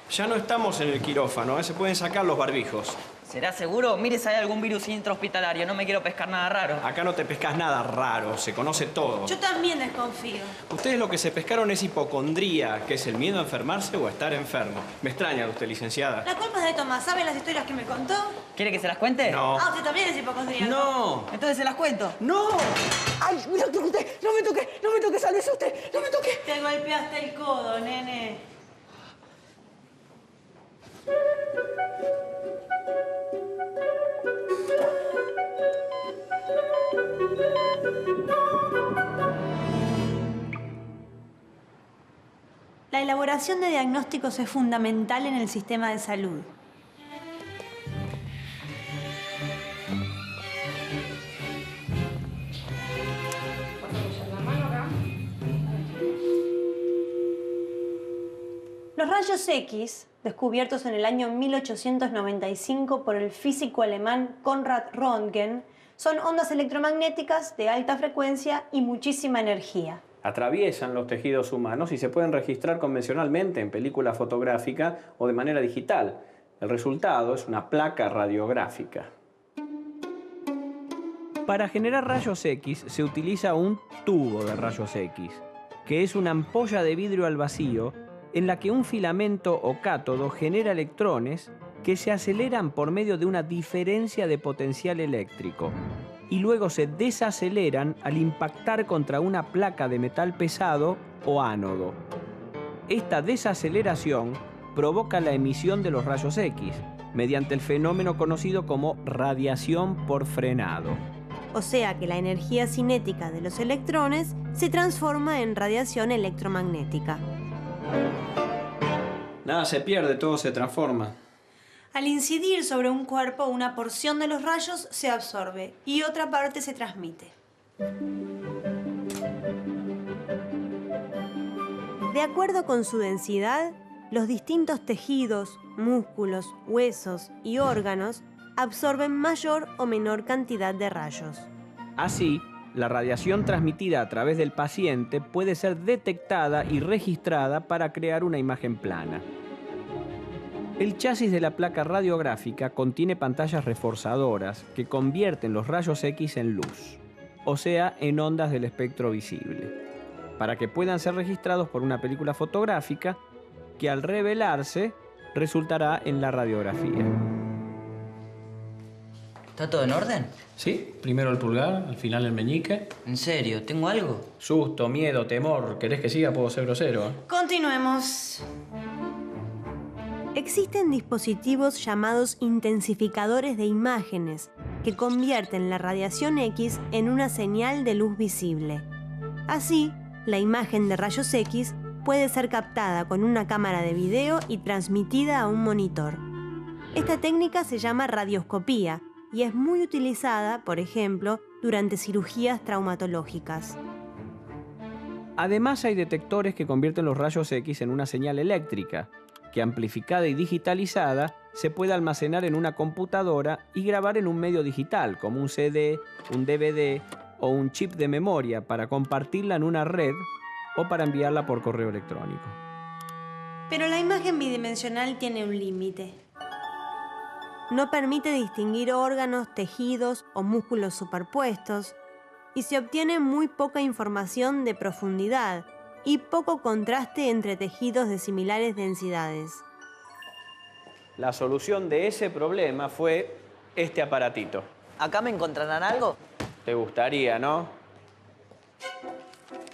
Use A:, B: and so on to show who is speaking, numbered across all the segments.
A: Ya no estamos en el quirófano, se pueden sacar los barbijos.
B: ¿Será seguro? Mire si hay algún virus intrahospitalario. No me quiero pescar nada raro.
A: Acá no te pescas nada raro, se conoce todo.
C: Yo también desconfío.
A: Ustedes lo que se pescaron es hipocondría, que es el miedo a enfermarse o a estar enfermo. Me extraña de usted, licenciada.
C: La culpa es de Tomás. ¿Sabe las historias que me contó?
B: ¿Quiere que se las cuente?
A: No.
C: Ah, usted también es hipocondríaco.
A: No.
B: Entonces se las cuento.
A: ¡No!
B: ¡Ay, mira usted! ¡No me toque! ¡No me toque! ¡Sálvese usted! ¡No me toque!
C: Te golpeaste el codo, nene. La elaboración de diagnósticos es fundamental en el sistema de salud. Los rayos X, descubiertos en el año 1895 por el físico alemán Konrad Röntgen, son ondas electromagnéticas de alta frecuencia y muchísima energía.
A: Atraviesan los tejidos humanos y se pueden registrar convencionalmente en película fotográfica o de manera digital. El resultado es una placa radiográfica. Para generar rayos X se utiliza un tubo de rayos X, que es una ampolla de vidrio al vacío en la que un filamento o cátodo genera electrones que se aceleran por medio de una diferencia de potencial eléctrico y luego se desaceleran al impactar contra una placa de metal pesado o ánodo. Esta desaceleración provoca la emisión de los rayos X mediante el fenómeno conocido como radiación por frenado.
C: O sea que la energía cinética de los electrones se transforma en radiación electromagnética.
A: Nada se pierde, todo se transforma.
C: Al incidir sobre un cuerpo, una porción de los rayos se absorbe y otra parte se transmite. De acuerdo con su densidad, los distintos tejidos, músculos, huesos y órganos absorben mayor o menor cantidad de rayos.
A: Así, la radiación transmitida a través del paciente puede ser detectada y registrada para crear una imagen plana. El chasis de la placa radiográfica contiene pantallas reforzadoras que convierten los rayos X en luz, o sea, en ondas del espectro visible, para que puedan ser registrados por una película fotográfica que al revelarse resultará en la radiografía.
B: ¿Está todo en orden?
A: Sí, primero el pulgar, al final el meñique.
B: ¿En serio? ¿Tengo algo?
A: Susto, miedo, temor. ¿Querés que siga? Puedo ser grosero.
C: Continuemos. Existen dispositivos llamados intensificadores de imágenes que convierten la radiación X en una señal de luz visible. Así, la imagen de rayos X puede ser captada con una cámara de video y transmitida a un monitor. Esta técnica se llama radioscopía y es muy utilizada, por ejemplo, durante cirugías traumatológicas.
A: Además, hay detectores que convierten los rayos X en una señal eléctrica, que amplificada y digitalizada se puede almacenar en una computadora y grabar en un medio digital, como un CD, un DVD o un chip de memoria para compartirla en una red o para enviarla por correo electrónico.
C: Pero la imagen bidimensional tiene un límite. No permite distinguir órganos, tejidos o músculos superpuestos y se obtiene muy poca información de profundidad y poco contraste entre tejidos de similares densidades.
A: La solución de ese problema fue este aparatito.
B: ¿Acá me encontrarán algo?
A: Te gustaría, ¿no?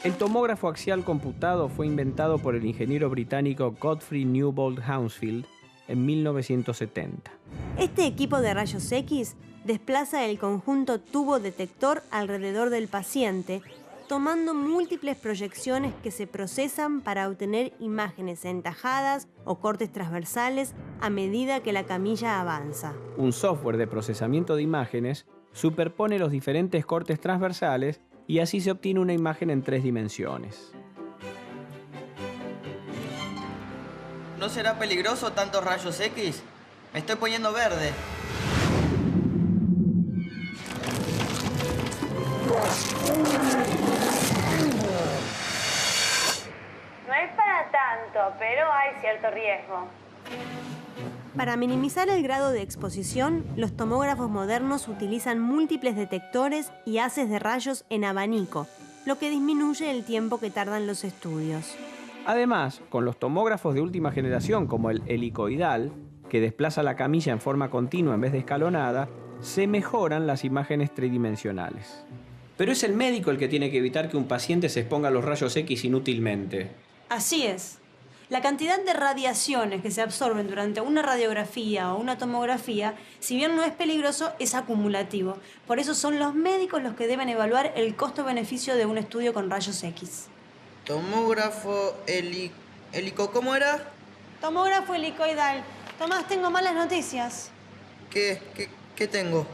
A: El tomógrafo axial computado fue inventado por el ingeniero británico Godfrey Newbold Hounsfield en 1970.
C: Este equipo de rayos X desplaza el conjunto tubo detector alrededor del paciente, tomando múltiples proyecciones que se procesan para obtener imágenes entajadas o cortes transversales a medida que la camilla avanza.
A: Un software de procesamiento de imágenes superpone los diferentes cortes transversales y así se obtiene una imagen en 3 dimensiones.
B: ¿No será peligroso tantos rayos X? Me estoy poniendo verde.
C: No es para tanto, pero hay cierto riesgo. Para minimizar el grado de exposición, los tomógrafos modernos utilizan múltiples detectores y haces de rayos en abanico, lo que disminuye el tiempo que tardan los estudios.
A: Además, con los tomógrafos de última generación como el helicoidal, que desplaza la camilla en forma continua en vez de escalonada, se mejoran las imágenes tridimensionales. Pero es el médico el que tiene que evitar que un paciente se exponga a los rayos X inútilmente.
D: Así es. La cantidad de radiaciones que se absorben durante una radiografía o una tomografía, si bien no es peligroso, es acumulativo. Por eso son los médicos los que deben evaluar el costo-beneficio de un estudio con rayos X.
B: Tomógrafo helico, ¿cómo era?
D: Tomógrafo helicoidal. Tomás, tengo malas noticias.
B: ¿Qué tengo?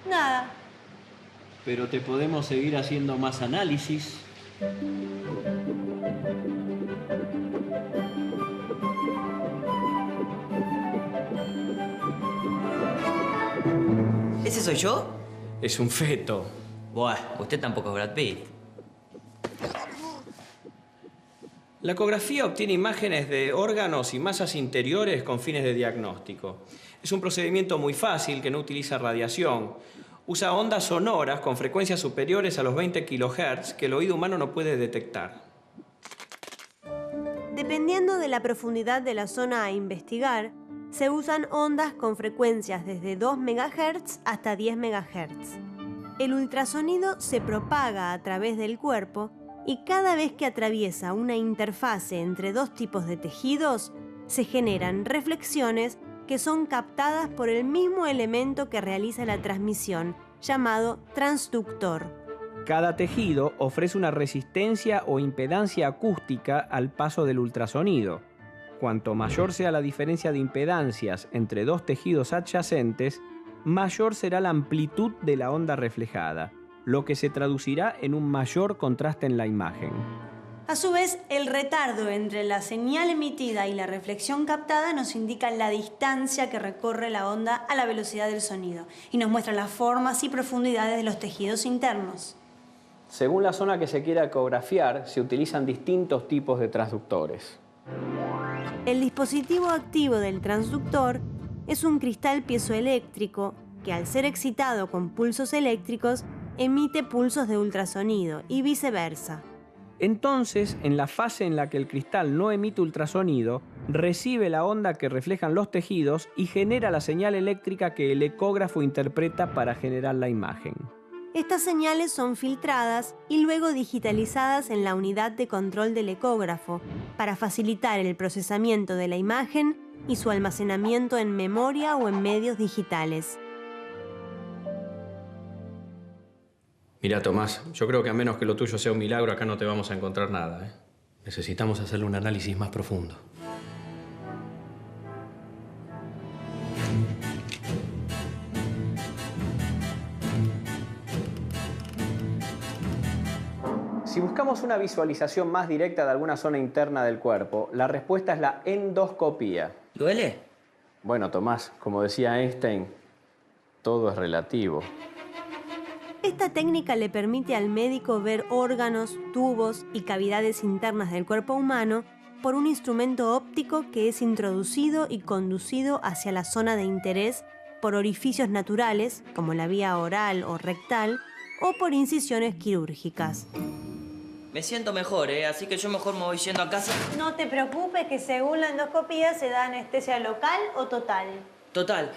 D: Nada.
A: Pero te podemos seguir haciendo más análisis.
B: ¿Ese soy yo?
A: Es un feto.
B: Buah, usted tampoco es Brad Pitt.
A: La ecografía obtiene imágenes de órganos y masas interiores con fines de diagnóstico. Es un procedimiento muy fácil que no utiliza radiación. Usa ondas sonoras con frecuencias superiores a los 20 kHz que el oído humano no puede detectar.
C: Dependiendo de la profundidad de la zona a investigar, se usan ondas con frecuencias desde 2 MHz hasta 10 MHz. El ultrasonido se propaga a través del cuerpo y cada vez que atraviesa una interfase entre dos tipos de tejidos, se generan reflexiones que son captadas por el mismo elemento que realiza la transmisión, llamado transductor.
A: Cada tejido ofrece una resistencia o impedancia acústica al paso del ultrasonido. Cuanto mayor sea la diferencia de impedancias entre dos tejidos adyacentes, mayor será la amplitud de la onda reflejada, lo que se traducirá en un mayor contraste en la imagen.
D: A su vez, el retardo entre la señal emitida y la reflexión captada nos indica la distancia que recorre la onda a la velocidad del sonido y nos muestra las formas y profundidades de los tejidos internos.
A: Según la zona que se quiera ecografiar, se utilizan distintos tipos de transductores.
C: El dispositivo activo del transductor es un cristal piezoeléctrico que, al ser excitado con pulsos eléctricos, emite pulsos de ultrasonido y viceversa.
A: Entonces, en la fase en la que el cristal no emite ultrasonido, recibe la onda que reflejan los tejidos y genera la señal eléctrica que el ecógrafo interpreta para generar la imagen.
C: Estas señales son filtradas y luego digitalizadas en la unidad de control del ecógrafo para facilitar el procesamiento de la imagen y su almacenamiento en memoria o en medios digitales.
A: Mira, Tomás, yo creo que a menos que lo tuyo sea un milagro, acá no te vamos a encontrar nada, ¿eh? Necesitamos hacerle un análisis más profundo. Si buscamos una visualización más directa de alguna zona interna del cuerpo, la respuesta es la endoscopía.
B: ¿Duele?
A: Bueno, Tomás, como decía Einstein, todo es relativo.
C: Esta técnica le permite al médico ver órganos, tubos y cavidades internas del cuerpo humano por un instrumento óptico que es introducido y conducido hacia la zona de interés por orificios naturales, como la vía oral o rectal, o por incisiones quirúrgicas.
B: Me siento mejor, así que yo mejor me voy yendo a casa.
D: No te preocupes que según la endoscopía se da anestesia local o total.
B: Total.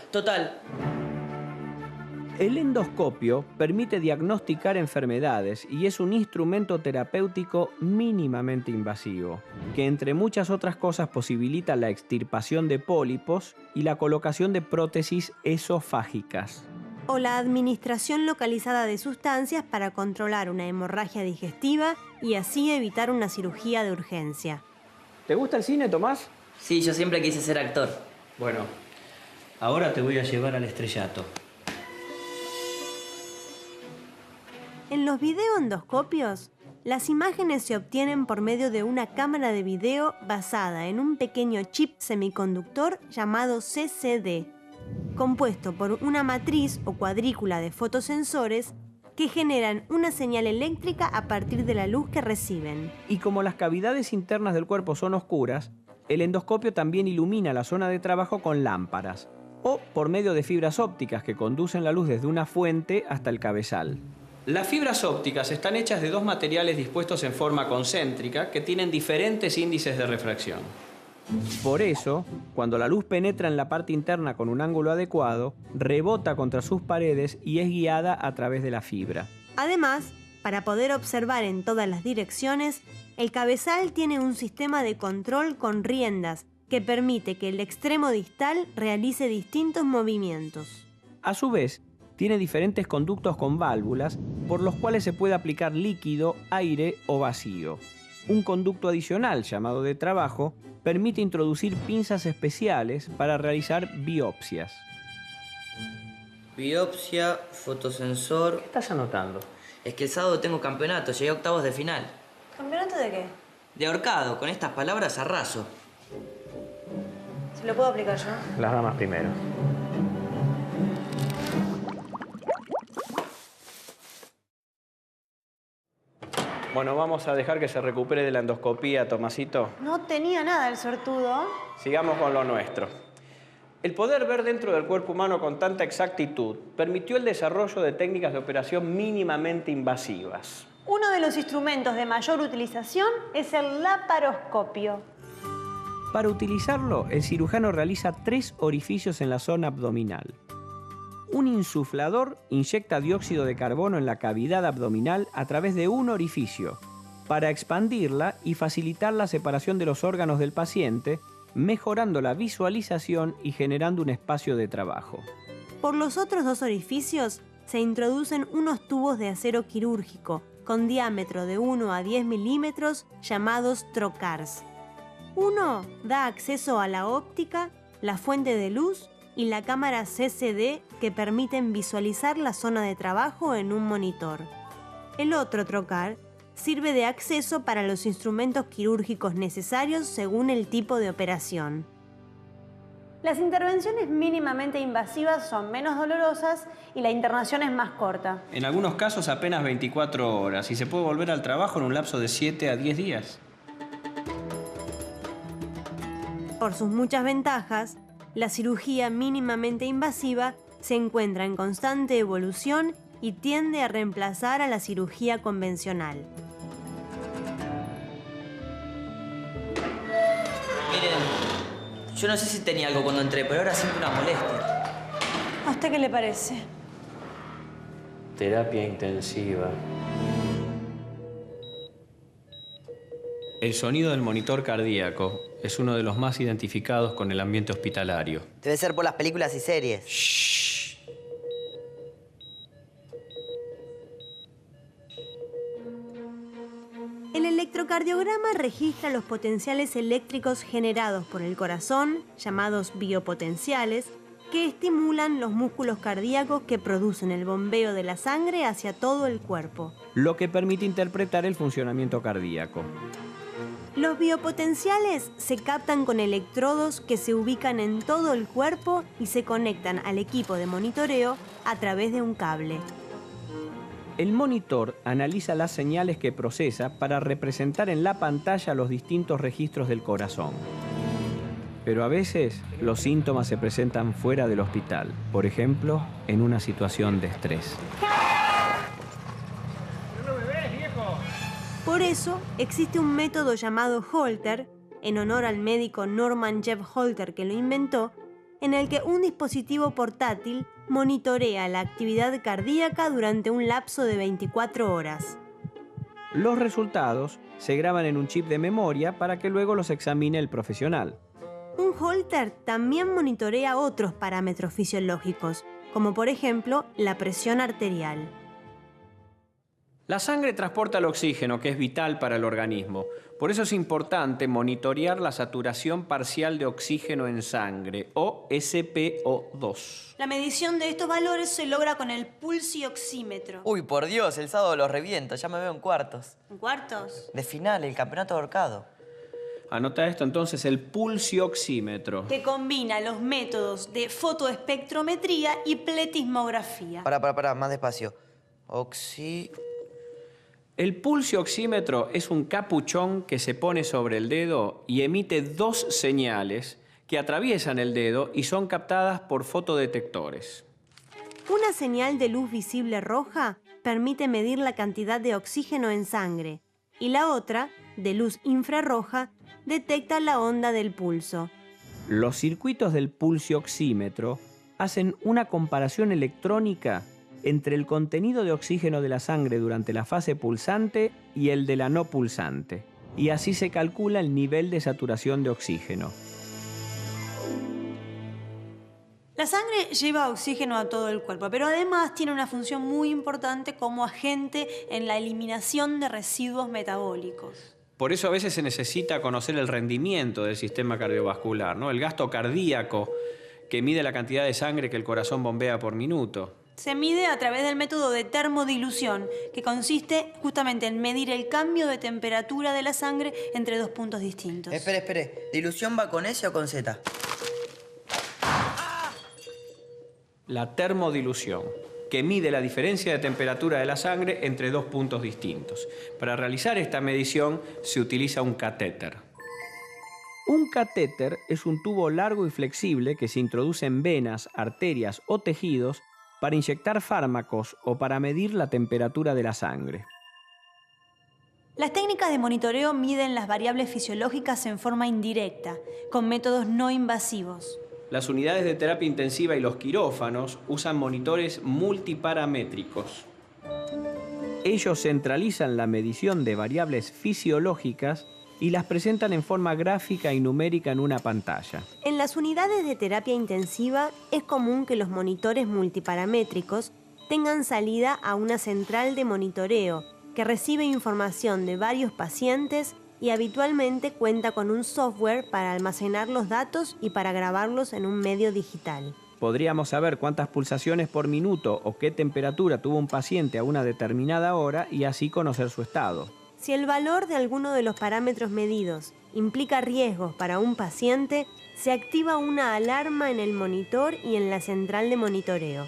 A: El endoscopio permite diagnosticar enfermedades y es un instrumento terapéutico mínimamente invasivo, que entre muchas otras cosas posibilita la extirpación de pólipos y la colocación de prótesis esofágicas.
C: O la administración localizada de sustancias para controlar una hemorragia digestiva y así evitar una cirugía de urgencia.
A: ¿Te gusta el cine, Tomás?
B: Sí, yo siempre quise ser actor.
A: Bueno, ahora te voy a llevar al estrellato.
C: En los videoendoscopios, las imágenes se obtienen por medio de una cámara de video basada en un pequeño chip semiconductor llamado CCD, compuesto por una matriz o cuadrícula de fotosensores que generan una señal eléctrica a partir de la luz que reciben.
A: Y como las cavidades internas del cuerpo son oscuras, el endoscopio también ilumina la zona de trabajo con lámparas o por medio de fibras ópticas que conducen la luz desde una fuente hasta el cabezal. Las fibras ópticas están hechas de dos materiales dispuestos en forma concéntrica que tienen diferentes índices de refracción. Por eso, cuando la luz penetra en la parte interna con un ángulo adecuado, rebota contra sus paredes y es guiada a través de la fibra.
C: Además, para poder observar en todas las direcciones, el cabezal tiene un sistema de control con riendas que permite que el extremo distal realice distintos movimientos.
A: A su vez, tiene diferentes conductos con válvulas por los cuales se puede aplicar líquido, aire o vacío. Un conducto adicional, llamado de trabajo, permite introducir pinzas especiales para realizar biopsias.
B: Biopsia, fotosensor.
A: ¿Qué estás anotando?
B: Es que el sábado tengo campeonato, llegué a octavos de final.
D: ¿Campeonato de qué?
B: De ahorcado, con estas palabras arraso.
D: ¿Se lo puedo aplicar yo?
A: Las damas primero. Bueno, vamos a dejar que se recupere de la endoscopía, Tomasito.
D: No tenía nada el sortudo.
A: Sigamos con lo nuestro. El poder ver dentro del cuerpo humano con tanta exactitud permitió el desarrollo de técnicas de operación mínimamente invasivas.
D: Uno de los instrumentos de mayor utilización es el laparoscopio.
A: Para utilizarlo, el cirujano realiza 3 orificios en la zona abdominal. Un insuflador inyecta dióxido de carbono en la cavidad abdominal a través de un orificio para expandirla y facilitar la separación de los órganos del paciente, mejorando la visualización y generando un espacio de trabajo.
C: Por los otros 2 orificios se introducen unos tubos de acero quirúrgico con diámetro de 1 a 10 milímetros llamados trocars. Uno da acceso a la óptica, la fuente de luz y la cámara CCD que permiten visualizar la zona de trabajo en un monitor. El otro trocar sirve de acceso para los instrumentos quirúrgicos necesarios según el tipo de operación.
D: Las intervenciones mínimamente invasivas son menos dolorosas y la internación es más corta.
A: En algunos casos apenas 24 horas y se puede volver al trabajo en un lapso de 7 a 10 días.
C: Por sus muchas ventajas, la cirugía mínimamente invasiva se encuentra en constante evolución y tiende a reemplazar a la cirugía convencional.
B: Miren, yo no sé si tenía algo cuando entré, pero ahora siento una molestia.
D: ¿A usted qué le parece?
A: Terapia intensiva. El sonido del monitor cardíaco es uno de los más identificados con el ambiente hospitalario.
B: Debe ser por las películas y series.
A: Shh.
C: El electrocardiograma registra los potenciales eléctricos generados por el corazón, llamados biopotenciales, que estimulan los músculos cardíacos que producen el bombeo de la sangre hacia todo el cuerpo,
A: lo que permite interpretar el funcionamiento cardíaco.
C: Los biopotenciales se captan con electrodos que se ubican en todo el cuerpo y se conectan al equipo de monitoreo a través de un cable.
A: El monitor analiza las señales que procesa para representar en la pantalla los distintos registros del corazón. Pero a veces los síntomas se presentan fuera del hospital, por ejemplo, en una situación de estrés.
C: Por eso existe un método llamado Holter, en honor al médico Norman Jeff Holter que lo inventó, en el que un dispositivo portátil monitorea la actividad cardíaca durante un lapso de 24 horas.
A: Los resultados se graban en un chip de memoria para que luego los examine el profesional.
C: Un Holter también monitorea otros parámetros fisiológicos, como por ejemplo la presión arterial.
A: La sangre transporta el oxígeno, que es vital para el organismo. Por eso es importante monitorear la saturación parcial de oxígeno en sangre, o SpO2.
D: La medición de estos valores se logra con el pulsioxímetro.
B: Uy, por Dios, el sábado los reviento, ya me veo en cuartos.
D: ¿En cuartos?
B: De final, el campeonato ahorcado.
A: Anota esto entonces, el pulsioxímetro.
D: Que combina los métodos de fotoespectrometría y pletismografía.
B: Pará, más despacio.
A: El pulsioxímetro es un capuchón que se pone sobre el dedo y emite dos señales que atraviesan el dedo y son captadas por fotodetectores.
C: Una señal de luz visible roja permite medir la cantidad de oxígeno en sangre y la otra, de luz infrarroja, detecta la onda del pulso.
A: Los circuitos del pulsioxímetro hacen una comparación electrónica entre el contenido de oxígeno de la sangre durante la fase pulsante y el de la no pulsante, y así se calcula el nivel de saturación de oxígeno.
D: La sangre lleva oxígeno a todo el cuerpo, pero además tiene una función muy importante como agente en la eliminación de residuos metabólicos.
A: Por eso a veces se necesita conocer el rendimiento del sistema cardiovascular, ¿no? El gasto cardíaco, que mide la cantidad de sangre que el corazón bombea por minuto.
D: Se mide a través del método de termodilución, que consiste justamente en medir el cambio de temperatura de la sangre entre dos puntos distintos.
B: Espere. ¿Dilución va con S o con Z?
A: La termodilución, que mide la diferencia de temperatura de la sangre entre dos puntos distintos. Para realizar esta medición se utiliza un catéter. Un catéter es un tubo largo y flexible que se introduce en venas, arterias o tejidos para inyectar fármacos o para medir la temperatura de la sangre.
D: Las técnicas de monitoreo miden las variables fisiológicas en forma indirecta, con métodos no invasivos.
A: Las unidades de terapia intensiva y los quirófanos usan monitores multiparamétricos. Ellos centralizan la medición de variables fisiológicas y las presentan en forma gráfica y numérica en una pantalla.
C: En las unidades de terapia intensiva es común que los monitores multiparamétricos tengan salida a una central de monitoreo que recibe información de varios pacientes y habitualmente cuenta con un software para almacenar los datos y para grabarlos en un medio digital.
A: Podríamos saber cuántas pulsaciones por minuto o qué temperatura tuvo un paciente a una determinada hora y así conocer su estado.
C: Si el valor de alguno de los parámetros medidos implica riesgos para un paciente, se activa una alarma en el monitor y en la central de monitoreo.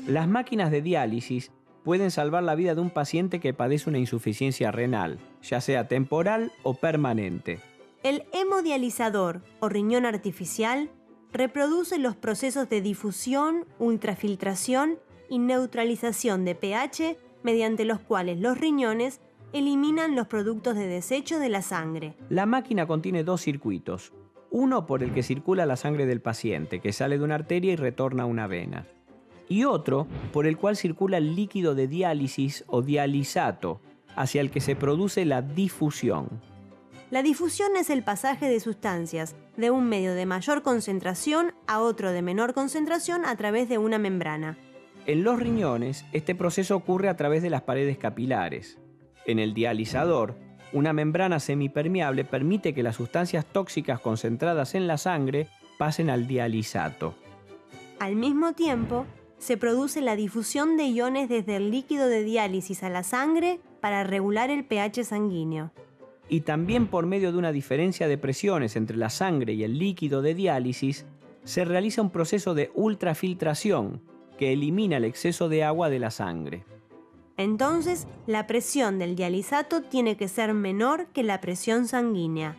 A: Las máquinas de diálisis pueden salvar la vida de un paciente que padece una insuficiencia renal, ya sea temporal o permanente.
C: El hemodializador o riñón artificial reproduce los procesos de difusión, ultrafiltración y neutralización de pH mediante los cuales los riñones eliminan los productos de desecho de la sangre.
A: La máquina contiene dos circuitos, uno por el que circula la sangre del paciente, que sale de una arteria y retorna a una vena, y otro por el cual circula el líquido de diálisis o dialisato, hacia el que se produce la difusión.
C: La difusión es el pasaje de sustancias de un medio de mayor concentración a otro de menor concentración a través de una membrana.
A: En los riñones, este proceso ocurre a través de las paredes capilares. En el dialisador, una membrana semipermeable permite que las sustancias tóxicas concentradas en la sangre pasen al dialisato.
C: Al mismo tiempo, se produce la difusión de iones desde el líquido de diálisis a la sangre para regular el pH sanguíneo.
A: Y también por medio de una diferencia de presiones entre la sangre y el líquido de diálisis, se realiza un proceso de ultrafiltración que elimina el exceso de agua de la sangre.
C: Entonces, la presión del dialisato tiene que ser menor que la presión sanguínea.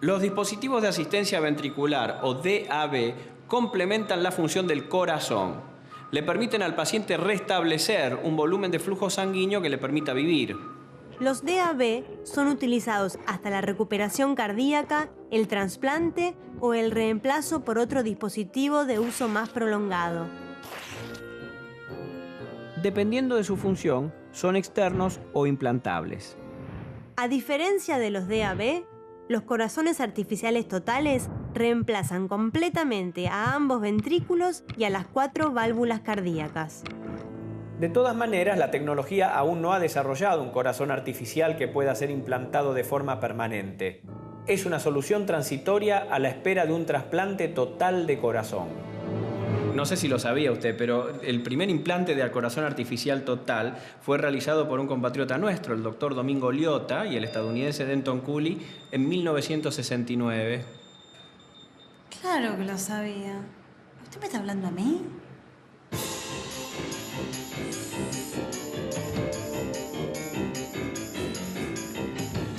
A: Los dispositivos de asistencia ventricular o DAB complementan la función del corazón. Le permiten al paciente restablecer un volumen de flujo sanguíneo que le permita vivir.
C: Los DAB son utilizados hasta la recuperación cardíaca, el trasplante o el reemplazo por otro dispositivo de uso más prolongado.
A: Dependiendo de su función, son externos o implantables.
C: A diferencia de los DAB, los corazones artificiales totales reemplazan completamente a ambos ventrículos y a las 4 válvulas cardíacas.
A: De todas maneras, la tecnología aún no ha desarrollado un corazón artificial que pueda ser implantado de forma permanente. Es una solución transitoria a la espera de un trasplante total de corazón. no sé si lo sabía usted, pero el primer implante de corazón artificial total fue realizado por un compatriota nuestro, el doctor Domingo Liotta, y el estadounidense Denton Cooley en 1969.
D: Claro que lo sabía. ¿Usted me está hablando a mí?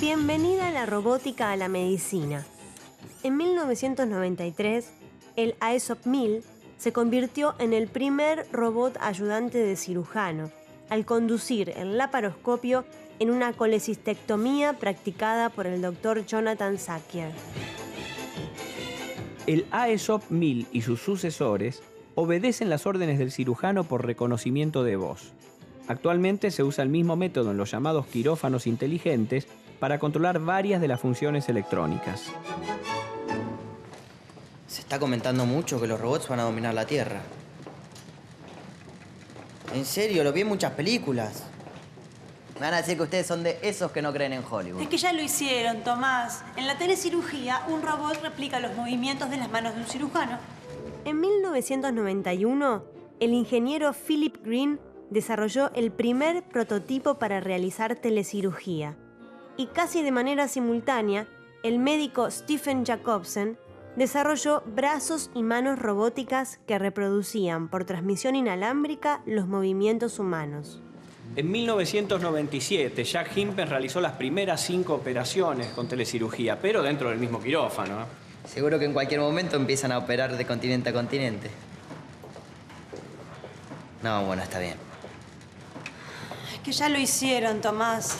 C: Bienvenida la robótica a la medicina. En 1993, el Aesop 1000 se convirtió en el primer robot ayudante de cirujano al conducir el laparoscopio en una colecistectomía practicada por el Dr. Jonathan Sakier.
A: El Aesop 1000 y sus sucesores obedecen las órdenes del cirujano por reconocimiento de voz. Actualmente se usa el mismo método en los llamados quirófanos inteligentes para controlar varias de las funciones electrónicas.
B: Se está comentando mucho que los robots van a dominar la Tierra. En serio, lo vi en muchas películas. Me van a decir que ustedes son de esos que no creen en Hollywood.
D: Es que ya lo hicieron, Tomás. En la telecirugía, un robot replica los movimientos de las manos de un cirujano.
C: En 1991, el ingeniero Philip Green desarrolló el primer prototipo para realizar telecirugía. Y casi de manera simultánea, el médico Stephen Jacobsen desarrolló brazos y manos robóticas que reproducían por transmisión inalámbrica los movimientos humanos.
A: En 1997, Jack Himpen realizó las primeras 5 operaciones con telecirugía, pero dentro del mismo quirófano.
B: Seguro que en cualquier momento empiezan a operar de continente a continente. No, bueno, está bien.
D: Es que ya lo hicieron, Tomás.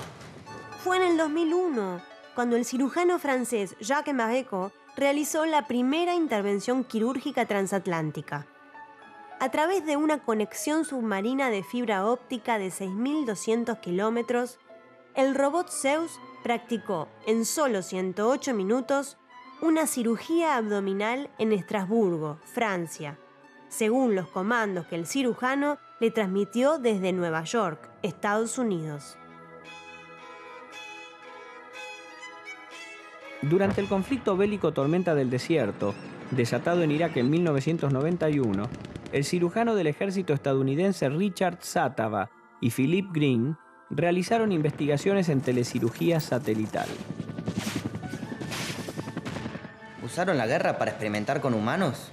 C: Fue en el 2001, cuando el cirujano francés Jacques Maréco realizó la primera intervención quirúrgica transatlántica. A través de una conexión submarina de fibra óptica de 6.200 kilómetros, el robot Zeus practicó en solo 108 minutos una cirugía abdominal en Estrasburgo, Francia, según los comandos que el cirujano le transmitió desde Nueva York, Estados Unidos.
A: Durante el conflicto bélico Tormenta del Desierto, desatado en Irak en 1991, el cirujano del ejército estadounidense Richard Satava y Philip Green realizaron investigaciones en telecirugía satelital.
B: ¿Usaron la guerra para experimentar con humanos?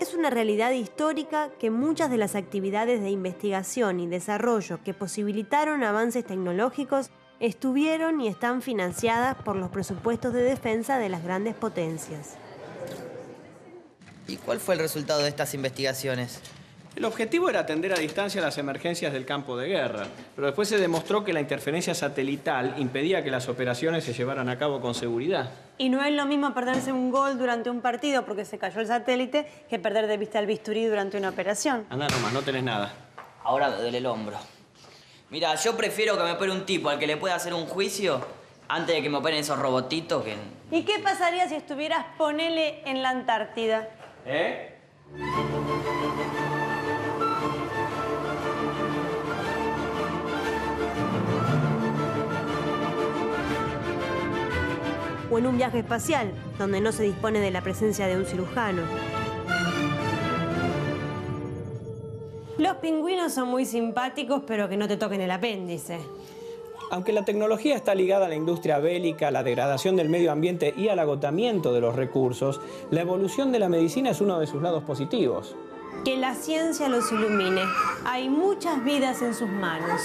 C: Es una realidad histórica que muchas de las actividades de investigación y desarrollo que posibilitaron avances tecnológicos estuvieron y están financiadas por los presupuestos de defensa de las grandes potencias.
B: ¿Y cuál fue el resultado de estas investigaciones?
A: El objetivo era atender a distancia las emergencias del campo de guerra, pero después se demostró que la interferencia satelital impedía que las operaciones se llevaran a cabo con seguridad.
D: Y no es lo mismo perderse un gol durante un partido porque se cayó el satélite que perder de vista el bisturí durante una operación.
A: Anda nomás, no tenés nada.
B: Ahora me duele el hombro. Mira, yo prefiero que me opere un tipo al que le pueda hacer un juicio antes de que me operen esos robotitos que...
D: ¿Y qué pasaría si estuvieras, ponele, en la Antártida?
A: ¿Eh?
C: O en un viaje espacial, donde no se dispone de la presencia de un cirujano.
D: Los pingüinos son muy simpáticos, pero que no te toquen el apéndice.
A: Aunque la tecnología está ligada a la industria bélica, a la degradación del medio ambiente y al agotamiento de los recursos, la evolución de la medicina es uno de sus lados positivos.
D: Que la ciencia los ilumine. Hay muchas vidas en sus manos.